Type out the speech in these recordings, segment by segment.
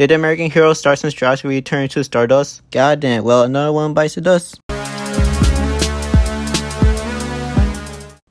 Did the American hero Stars and Stripes return to Stardust? God damn, well, another one bites the dust. Hey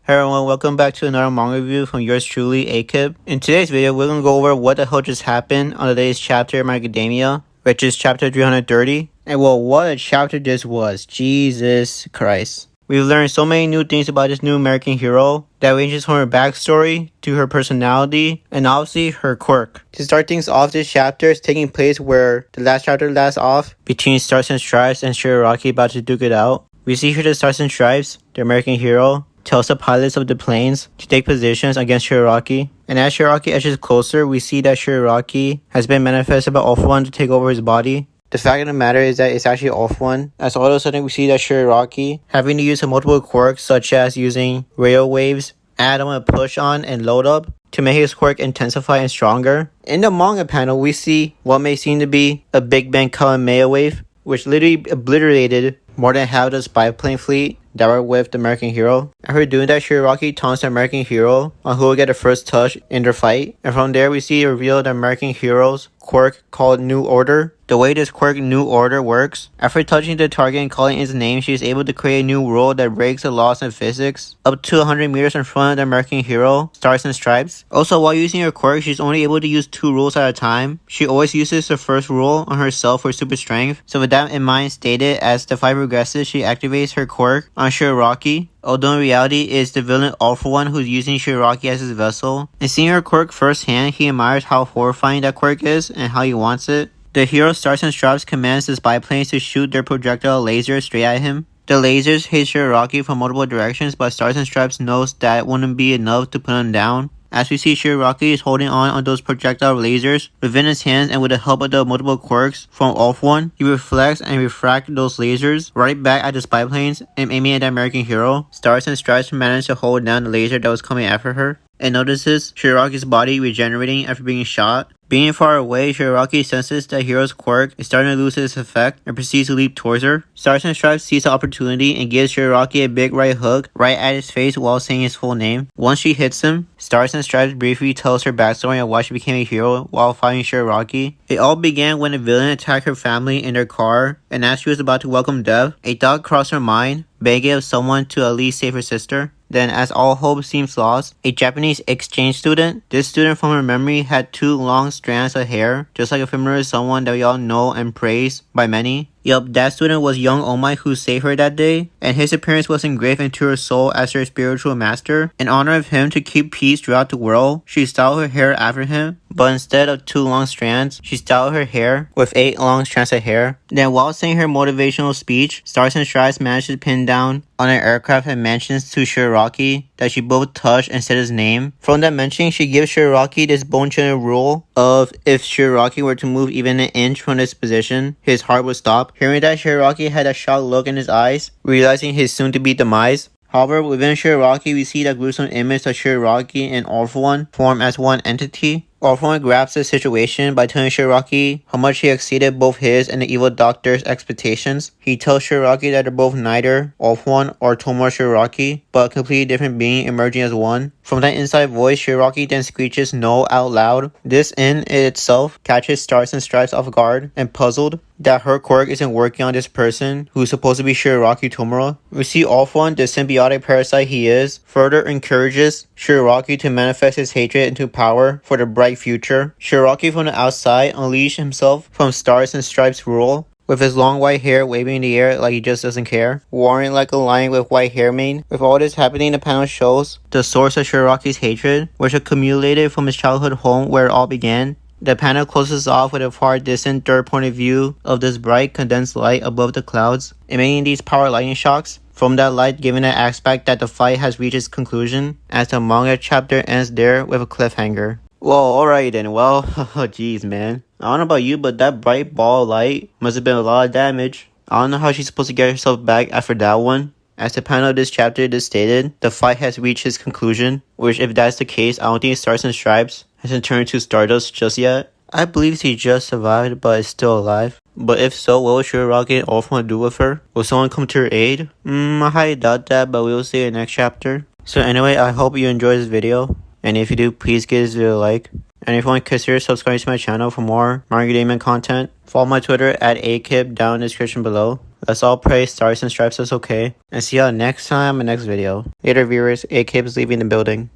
everyone, welcome back to another manga review from yours truly, A-Kib. In today's video, we're gonna go over what the hell just happened on today's chapter of My Academia, which is chapter 330. And well, what a chapter this was. Jesus Christ. We've learned so many new things about this new American hero that ranges from her backstory to her personality and obviously her quirk. To start things off, this chapter is taking place where the last chapter left off between Stars and Stripes and Shigaraki about to duke it out. We see here the Stars and Stripes, the American hero, tells the pilots of the planes to take positions against Shigaraki. And as Shigaraki edges closer, we see that Shigaraki has been manifested by All For One to take over his body. The fact of the matter is that it's actually All For One, as all of a sudden we see that Shigaraki having to use multiple quirks such as using rail waves, add on a push on and load up to make his quirk intensify and stronger. In the manga panel, we see what may seem to be a Big Bang Kamehameha wave, which literally obliterated more than half the spy plane fleet that were with the American hero. After doing that, Shigaraki taunts the American hero on who will get the first touch in their fight. And from there, we see a reveal of the American hero's quirk called New Order. The way this quirk New Order works, after touching the target and calling its name, she is able to create a new rule that breaks the laws of physics up to 100 meters in front of the American hero, Stars and Stripes. Also, while using her quirk, she's only able to use 2 rules at a time. She always uses the first rule on herself for super strength. So with that in mind stated, as the fight progresses, she activates her quirk on Shigaraki. Although in reality, it's the villain All For One who's using Shigaraki as his vessel. And seeing her quirk firsthand, he admires how horrifying that quirk is and how he wants it. The hero Stars and Stripes commands the spy planes to shoot their projectile lasers straight at him. The lasers hit Shigaraki from multiple directions, but Stars and Stripes knows that wouldn't be enough to put him down. As we see, Shigaraki is holding on those projectile lasers within his hands, and with the help of the multiple quirks from All For One, he reflects and refracts those lasers right back at the spy planes and aiming at the American hero. Stars and Stripes managed to hold down the laser that was coming after her, and notices Shigaraki's body regenerating after being shot. Being far away, Shigaraki senses the hero's quirk is starting to lose its effect and proceeds to leap towards her. Stars and Stripes sees the opportunity and gives Shigaraki a big right hook right at his face while saying his full name. Once she hits him, Stars and Stripes briefly tells her backstory on why she became a hero while fighting Shigaraki. It all began when a villain attacked her family in their car, and as she was about to welcome death, a thought crossed her mind, begging of someone to at least save her sister. Then, as all hope seems lost, a Japanese exchange student. This student from her memory had 2 long strands of hair, just like a familiar someone that we all know and praise by many. Yup, that student was young Omai who saved her that day, and his appearance was engraved into her soul as her spiritual master. In honor of him to keep peace throughout the world, she styled her hair after him, but instead of 2 long strands, she styled her hair with 8 long strands of hair. Then while saying her motivational speech, Stars and Stripes managed to pin down on an aircraft and mentions to Shigaraki that she both touched and said his name. From that mentioning, she gives Shigaraki this bone-chilling rule of if Shigaraki were to move even an inch from this position, his heart would stop. Hearing that, Shigaraki had a shocked look in his eyes, realizing his soon-to-be demise. However, within Shigaraki, we see that gruesome image of Shigaraki and All For One form as one entity. All For One grabs the situation by telling Shigaraki how much he exceeded both his and the evil doctor's expectations. He tells Shigaraki that they're both neither All For One or Tomura Shigaraki, but a completely different being emerging as one. From that inside voice, Shigaraki then screeches no out loud. This in itself catches Stars and Stripes off guard and puzzled that her quirk isn't working on this person who's supposed to be Shigaraki Tomura. We see All For One, the symbiotic parasite he is, further encourages Shigaraki to manifest his hatred into power for the bright future. Shigaraki from the outside unleashed himself from Stars and Stripes' rule, with his long white hair waving in the air like he just doesn't care, roaring like a lion with white hair mane. With all this happening, the panel shows the source of Shigaraki's hatred, which accumulated from his childhood home where it all began. The panel closes off with a far distant third point of view of this bright condensed light above the clouds, emitting these power lightning shocks. From that light giving an aspect that the fight has reached its conclusion, as the manga chapter ends there with a cliffhanger. Well, alright then, well, jeez man. I don't know about you, but that bright ball of light must have been a lot of damage. I don't know how she's supposed to get herself back after that one. As the panel of this chapter just stated, the fight has reached its conclusion, which if that's the case, I don't think Stars and Stripes hasn't turned to Stardust just yet. I believe he just survived but is still alive. But if so, what will Shigaraki and All For One do with her? Will someone come to her aid? I highly doubt that, but we will see in the next chapter. So anyway, I hope you enjoyed this video. And if you do, please give this video a like. And if you want to consider subscribing to my channel for more macadamia content, follow my Twitter at akib down in the description below. Let's all pray stars and stripes is okay. And see y'all next time in the next video. Later viewers, akib is leaving the building.